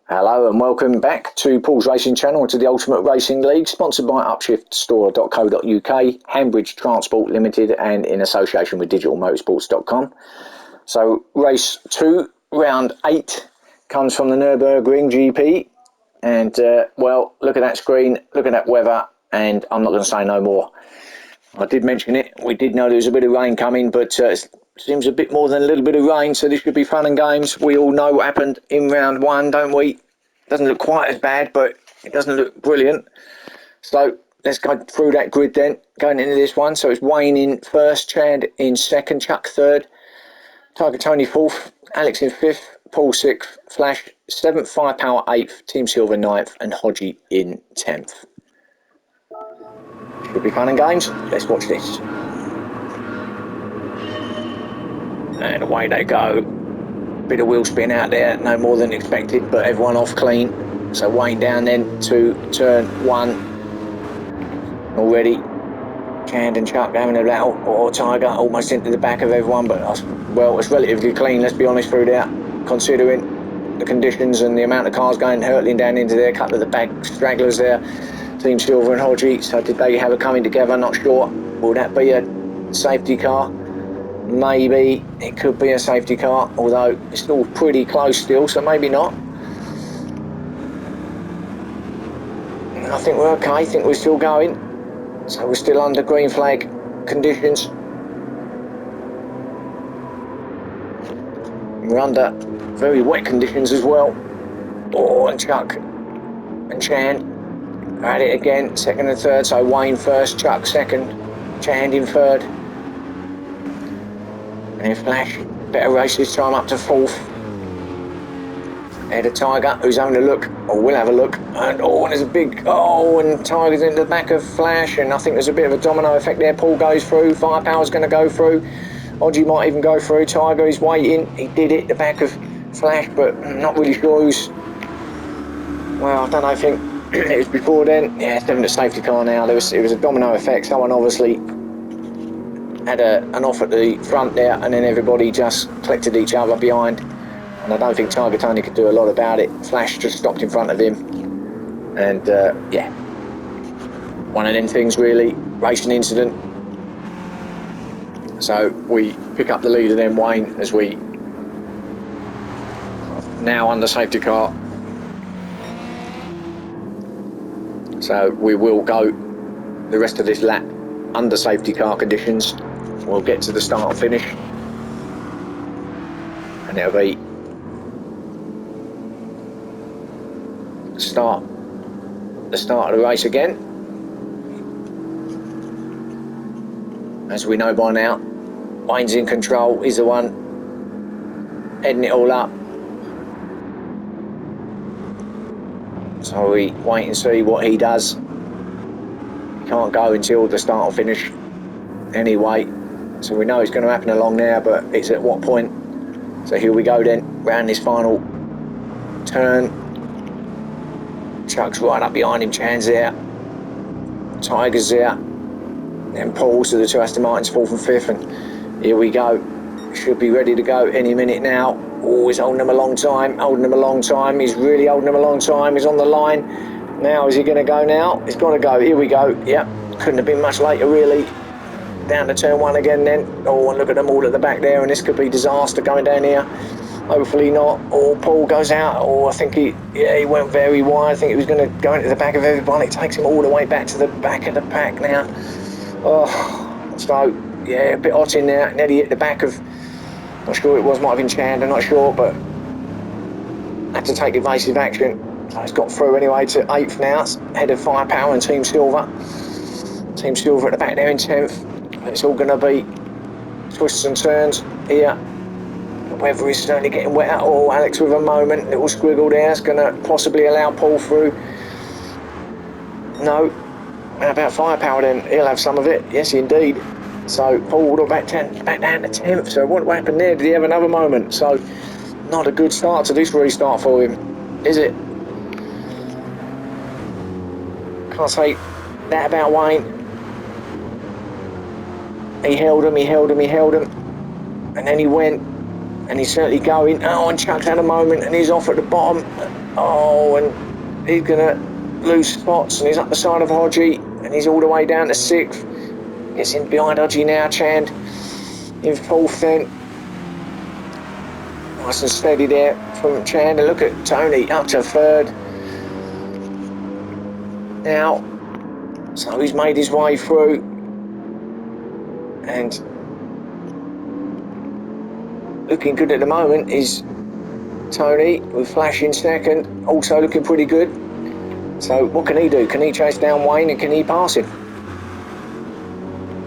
Hello and welcome back to Paul's Racing Channel, to the Ultimate Racing League, sponsored by upshiftstore.co.uk, Hambridge Transport Limited, and in association with digitalmotorsports.com. So race 2, round 8, comes from the Nurburgring GP, and well, look at that screen, look at that weather, and I'm not going to say no more. I did mention it, we did know there was a bit of rain coming, but it seems a bit more than a little bit of rain, so this should be fun and games. We all know what happened in round 1, don't we? Doesn't look quite as bad, but it doesn't look brilliant. So let's go through that grid then, going into this one. So it's Wayne in first, Chad in second, Chuck third, Tiger Tony fourth, Alex in fifth, Paul sixth, Flash seventh, Firepower eighth, Team Silver ninth, and Hodgie in 10th. Should be fun and games. Let's watch this. And away they go. Bit of wheel spin out there, no more than expected, but everyone off clean. So Wayne down then to turn 1 already. Chand and Chuck having a battle, or Tiger almost into the back of everyone, but well, it's relatively clean, let's be honest, through there, considering the conditions and the amount of cars going hurtling down into there. A couple of the back stragglers there, Team Silver and Hodgie. So did they have a coming together? Not sure. Will that be a safety car? Maybe it could be a safety car, although it's still pretty close still, so maybe not. I think we're okay, I think we're still going. So we're still under green flag conditions. We're under very wet conditions as well. Oh, and Chuck and Chan are at it again, second and third. So Wayne first, Chuck second, Chan in third. And Flash, better race this time, up to fourth. Ahead of Tiger, who's having a look, or will have a look. And there's a big, and Tiger's into the back of Flash, and I think there's a bit of a domino effect there. Paul goes through, Firepower's going to go through. Hodgie might even go through. Tiger is waiting, he did it, the back of Flash, but I'm not really sure who's, well, I don't know, I think it was before then. Yeah, it's definitely a safety car now. It was a domino effect. Someone obviously had an off at the front there, and then everybody just collected each other behind, and I don't think Tiger Tony could do a lot about it. Flash just stopped in front of him, and yeah, one of them things really, racing incident. So we pick up the lead of them, Wayne, as we now under safety car. So we will go the rest of this lap under safety car conditions. We'll get to the start and finish, and it'll be the start of the race again. As we know by now, Wayne's in control, he's the one heading it all up. So we wait and see what he does. He can't go until the start or finish anyway, so we know it's going to happen along there, but it's at what point. So here we go then, round this final turn. Chuck's right up behind him, Chan's there, Tiger's there, then Paul, so the two Aston Martins 4th and 5th, and here we go. Should be ready to go any minute now. He's holding them a long time, he's really holding them a long time, he's on the line. Now, is he going to go now? He's got to go, here we go, yep, couldn't have been much later really. Down to turn 1 again then. And look at them all at the back there, and this could be disaster going down here. Hopefully not. Paul goes out. I think he went very wide. I think he was going to go into the back of everyone. It takes him all the way back to the back of the pack now. So yeah, a bit hot in there. Nearly hit the back of, not sure it was, might have been Chand, I'm not sure, but had to take evasive action. So he's got through anyway to 8th now. It's ahead of Firepower and Team Silver. Team Silver at the back there in 10th. It's all going to be twists and turns here. The weather is certainly getting wetter. Alex with a moment, little squiggle there. It's going to possibly allow Paul through. No. How about Firepower then? He'll have some of it. Yes, indeed. So Paul back down to 10th. So what happened there? Did he have another moment? So not a good start to this restart for him, is it? Can't say that about Wayne. He held him, and then he went. and he's certainly going. Oh, and Chuck's had a moment, and he's off at the bottom. Oh, and he's gonna lose spots, and he's up the side of Hodgie, and he's all the way down to 6th. Gets in behind Hodgie now. Chand in 4th then. Nice and steady there from Chand. And look at Tony up to 3rd now. So he's made his way through, and looking good at the moment is Tony with Flash in 2nd, also looking pretty good. So what can he do? Can he chase down Wayne, and can he pass him?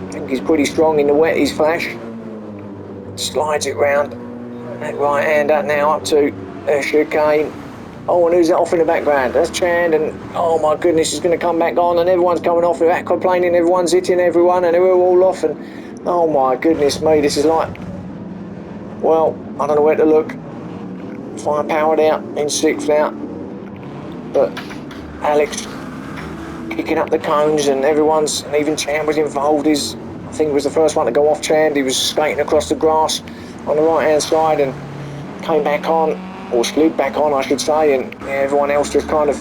I think he's pretty strong in the wet, he's Flash. Slides it round that right hander now up to chicane. Oh, and who's that off in the background? That's Chand, and oh my goodness, he's going to come back on, and everyone's coming off, they're aquaplaning, everyone's hitting everyone, and they're all off, and oh my goodness me, this is like, well, I don't know where to look. Firepowered out in 6th now, but Alex kicking up the cones, and everyone's, and even Chand was involved. I think he was the first one to go off Chand. He was skating across the grass on the right hand side and came back on, or slid back on I should say, and yeah, everyone else just kind of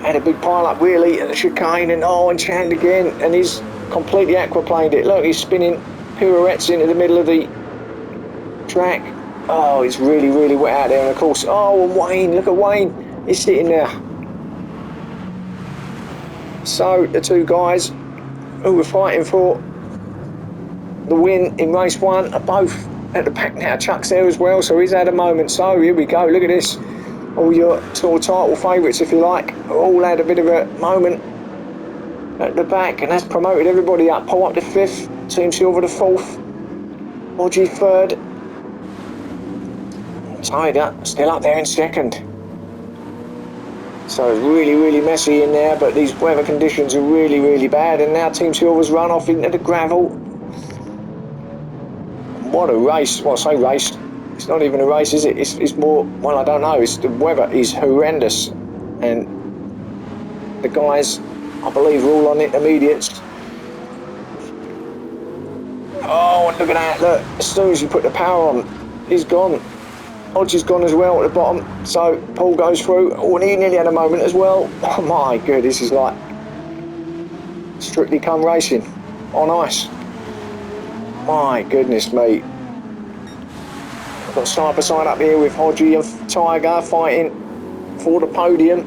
had a big pile up really at the chicane, and oh, and Chand again, and he's completely aquaplaned it. Look, he's spinning pirouettes into the middle of the track. Oh, it's really, really wet out there, and of course, oh, and Wayne, look at Wayne, he's sitting there. So the two guys who were fighting for the win in race 1 are both at the pack now. Chuck's there as well, so he's had a moment. So here we go, look at this. All your sort of title favourites, if you like, all had a bit of a moment at the back, and that's promoted everybody up. Paul up to 5th, Team Silver to 4th, Hodgie 3rd, Tiger still up there in 2nd. So it's really, really messy in there, but these weather conditions are really, really bad, and now Team Silver's run off into the gravel. What a race. Well, I say race, it's not even a race, is it? It's more, well, I don't know, the weather is horrendous, and the guys, I believe, are all on intermediates. Oh, and look at that, look, as soon as you put the power on, he's gone. Hodgie's gone as well at the bottom, so Paul goes through. Oh, and he nearly had a moment as well. Oh my god, this is like Strictly Come Racing on ice. My goodness me. I've got side by side up here with Hodgie and Tiger fighting for the podium.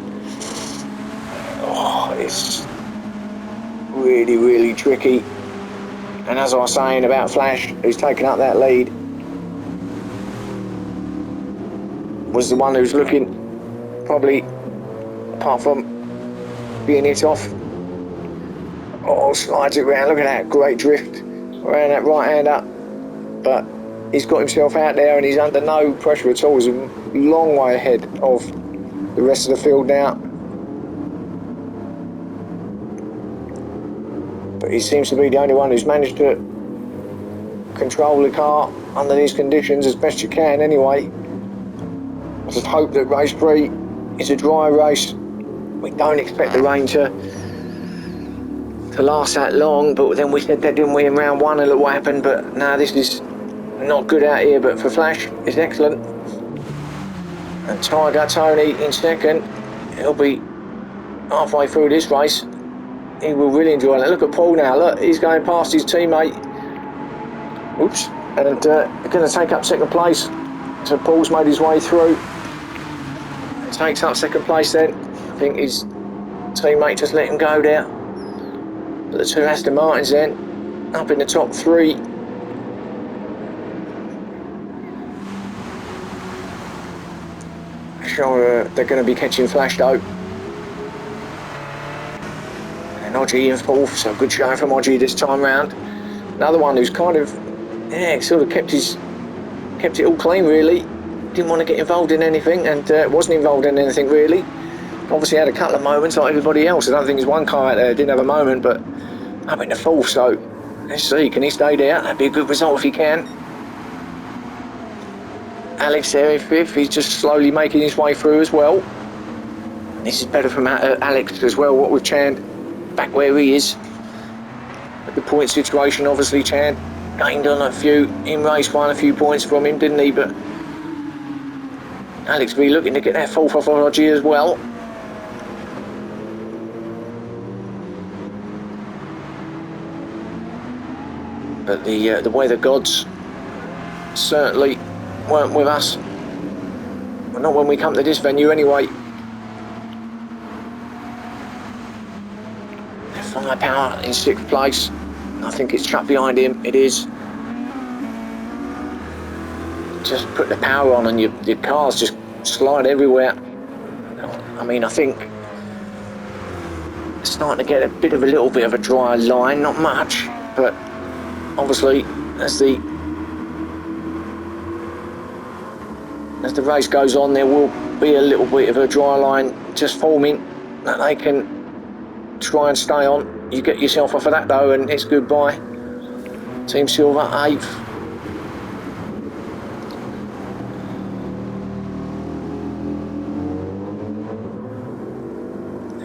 Oh, it's really, really tricky. And as I was saying about Flash, who's taken up that lead, was the one who's looking, probably, apart from being hit off. Oh, slides it round, look at that, great drift around that right hander. But he's got himself out there, and he's under no pressure at all. He's a long way ahead of the rest of the field now. But he seems to be the only one who's managed to control the car under these conditions as best you can anyway. I just hope that race 3 is a dry race. We don't expect the rain to last that long, but then we said that, didn't we, in round 1, and look what happened. But no, this is not good out here, but for Flash, it's excellent. And Tiger Tony in 2nd, he'll be halfway through this race. He will really enjoy it. Look at Paul now, look, he's going past his teammate. Oops, and going to take up 2nd place. So Paul's made his way through. Takes up 2nd place then. I think his teammate just let him go there. But the two Aston Martins then, up in the top 3. Sure, they're going to be catching Flash though. And Hodgie in 4th, so good show from Hodgie this time round. Another one who's kind of, yeah, sort of kept it all clean really. Didn't want to get involved in anything, and wasn't involved in anything really. Obviously had a couple of moments like everybody else. I don't think there's one car out there that didn't have a moment, but up in the 4th, so let's see, can he stay there? That'd be a good result if he can. Alex there in 5th, he's just slowly making his way through as well. This is better from Alex as well, what with Chand back where he is. At the point situation, obviously Chand gained on a few in race one, a few points from him, didn't he? But Alex will be looking to get that fourth off Hodgie as well. But the weather gods certainly weren't with us. Well, not when we come to this venue anyway. Firepower in 6th place. I think it's Chuck behind him. It is. Just put the power on and your cars just slide everywhere. I mean, I think it's starting to get a little bit of a dry line, not much, but obviously as the race goes on, there will be a little bit of a dry line just forming that they can try and stay on. You get yourself off of that though, and it's goodbye. Team Silver 8th.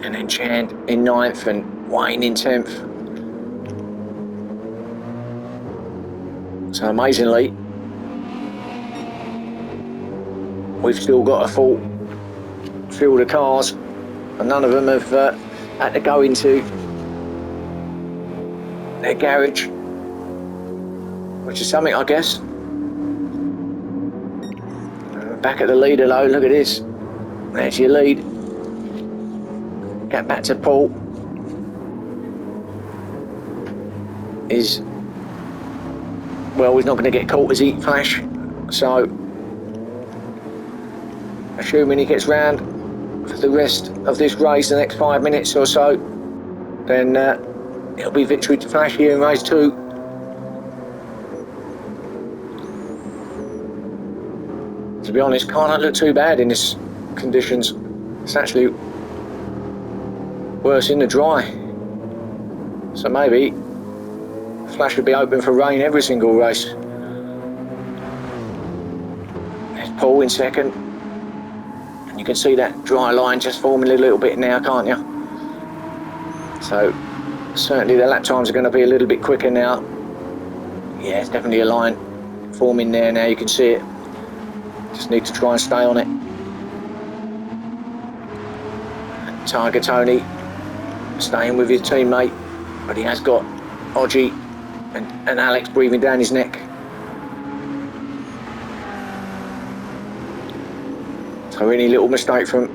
And then Chand in 9th and Wayne in 10th. So amazingly, we've still got a full field of cars, and none of them have had to go into their garage, which is something, I guess. Back at the leader though, look at this. There's your lead. Get back to Paul. He's not going to get caught, is he, Flash? So, assuming he gets round for the rest of this race, the next 5 minutes or so, then it'll be victory to Flash here in race 2. To be honest, can't look too bad in this conditions. It's actually worse in the dry. So maybe Flash would be open for rain every single race. There's Paul in 2nd. And you can see that dry line just forming a little bit now, can't you? So certainly the lap times are going to be a little bit quicker now. Yeah, it's definitely a line forming there now, you can see it. Just need to try and stay on it. And Tiger Tony staying with his teammate, but he has got Hodgie and Alex breathing down his neck. So any little mistake from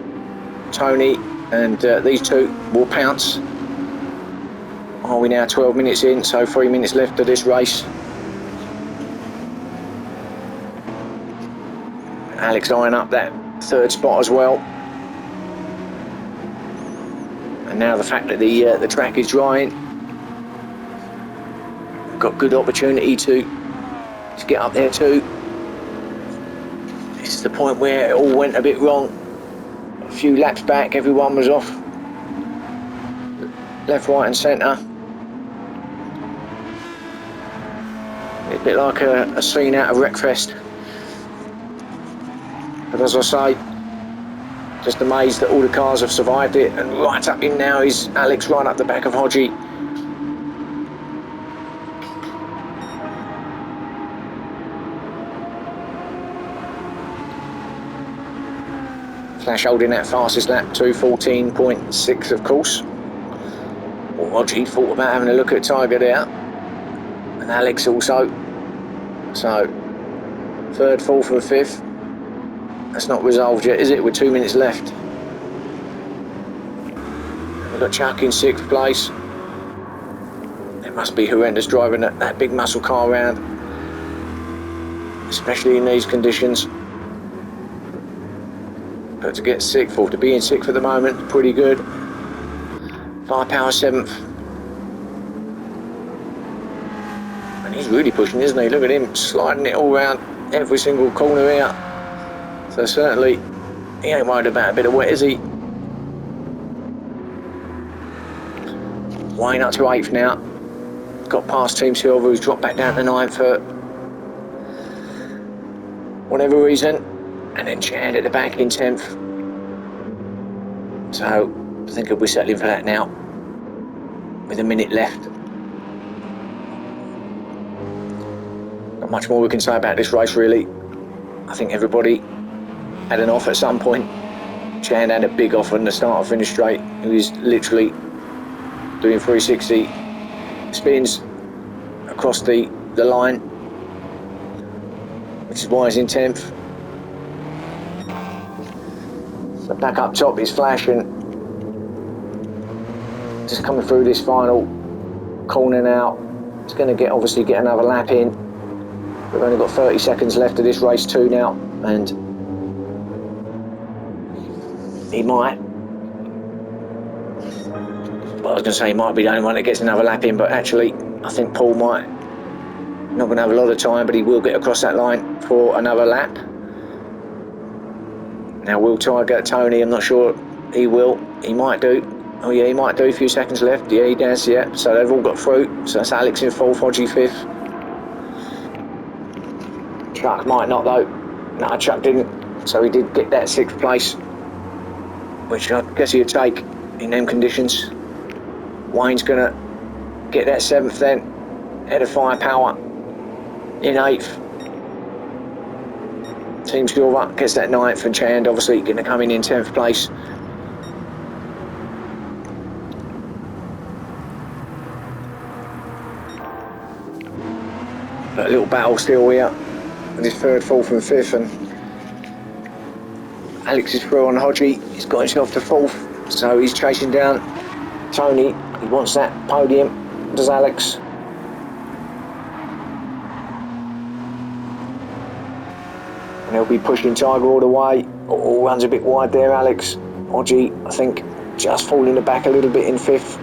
Tony and these two will pounce. Are we now 12 minutes in, so 3 minutes left of this race. Alex eyeing up that 3rd spot as well. And now the fact that the track is drying, got good opportunity to get up there too. This is the point where it all went a bit wrong. A few laps back, everyone was off left, right and centre. A bit like a scene out of Wreckfest. But as I say, just amazed that all the cars have survived it, and right up in now is Alex, right up the back of Hodgie. Flash holding that fastest lap, 2:14.6 of course. Well, Hodgie thought about having a look at Tiger there, and Alex also. So 3rd, 4th and 5th. That's not resolved yet, is it? With 2 minutes left. We've got Chuck in 6th place. It must be horrendous driving that big muscle car around, especially in these conditions. But to get 6th, or to be in 6th at the moment, pretty good. Firepower 7th. And he's really pushing, isn't he? Look at him sliding it all around every single corner here. So certainly, he ain't worried about a bit of wet, is he? Wayne up to 8th now. Got past Team Silver, who's dropped back down to 9th for whatever reason. And then Chad at the back in 10th. So I think he'll be settling for that now, with a minute left. Not much more we can say about this race, really. I think everybody had an off at some point. Chan had a big off on the start of finish straight. He was literally doing 360 spins across the line, which is why he's in 10th. So back up top is Flash, and just coming through this final corner now. He's going to obviously get another lap in. We've only got 30 seconds left of this race 2 now, and he might. Well, I was going to say he might be the only one that gets another lap in, but actually I think Paul might. Not going to have a lot of time, but he will get across that line for another lap. Now will Tiger Tony, I'm not sure he will. He might do. Oh yeah, he might do. A few seconds left. Yeah, he does, yeah. So they've all got through. So that's Alex in 4th, Hodgie 5th. Chuck might not though. No, Chuck didn't. So he did get that 6th place, which I guess he'd take in them conditions. Wayne's gonna get that 7th then. Head of Firepower in 8th. Team Silver gets that 9th, and Chand obviously gonna come in 10th place. But a little battle still here. And his 3rd, 4th and 5th, and Alex is through on Hodgie. He's got himself to 4th, so he's chasing down Tony. He wants that podium, does Alex. And he'll be pushing Tiger all the way. Oh, runs a bit wide there, Alex. Hodgie, I think, just falling the back a little bit in 5th,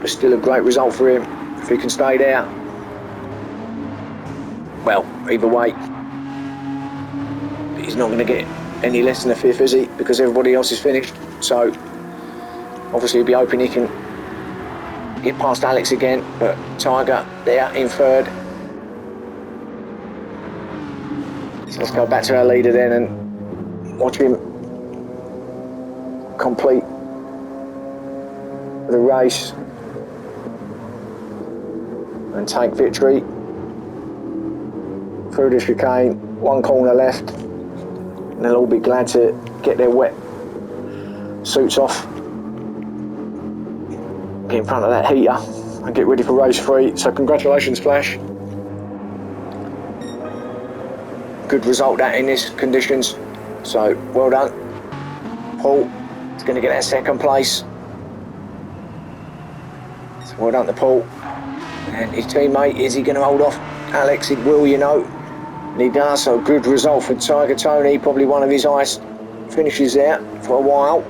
but still a great result for him if he can stay there. Well, either way, he's not going to get any less than a 5th, is he? Because everybody else is finished. So obviously he'll be hoping he can get past Alex again, but Tiger there in 3rd. So let's go back to our leader then and watch him complete the race and take victory through the chicane. 1 corner left, and they'll all be glad to get their wet suits off, get in front of that heater and get ready for race 3. So congratulations, Flash. Good result that in these conditions, so well done. Paul is going to get that 2nd place, so well done to Paul. And his teammate, is he going to hold off Alex? He will, you know, and he does. So good result for Tiger Tony, probably one of his highest finishes there for a while.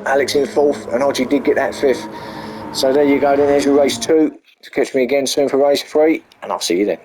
Alex in 4th, and Hodgie did get that 5th. So there you go then, there's your race 2. Catch me again soon for race 3, and I'll see you then.